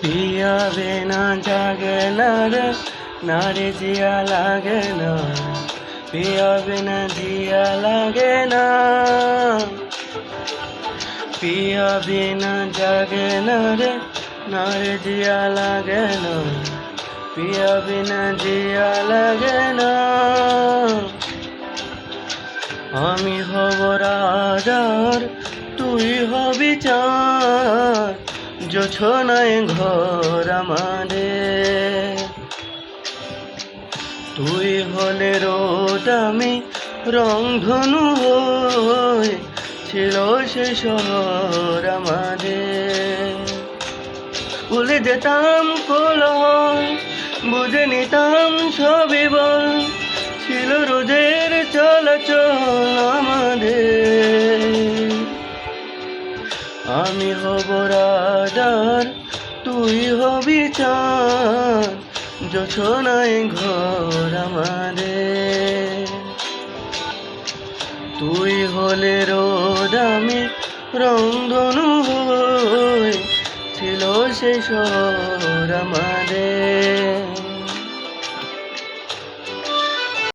पिया बिना जागे ना रे नारे जिया लागे ना पिया बिना जिया लागे ना पिया बिना जागे ना रे नारे जिया लागे ना पिया बिना जिया लागे ना আমি হব রাজার তুই হবি চাঁদ জোছনায় ঘর আমাদের তুই হলে রোদ আমি রংধনু হয়ে ছিল সে শহর আমাদের ভুলে যেতাম কোলাহল বুঝে নিতাম সবই বল ছিল রোদের চলাচল আমাদের আমি হব রাজার তুই হবি চাঁদ জোছনায় ঘর আমাদের তুই হলে রোদ আমি রংধনু হয়ে ছিল সে শহর আমাদের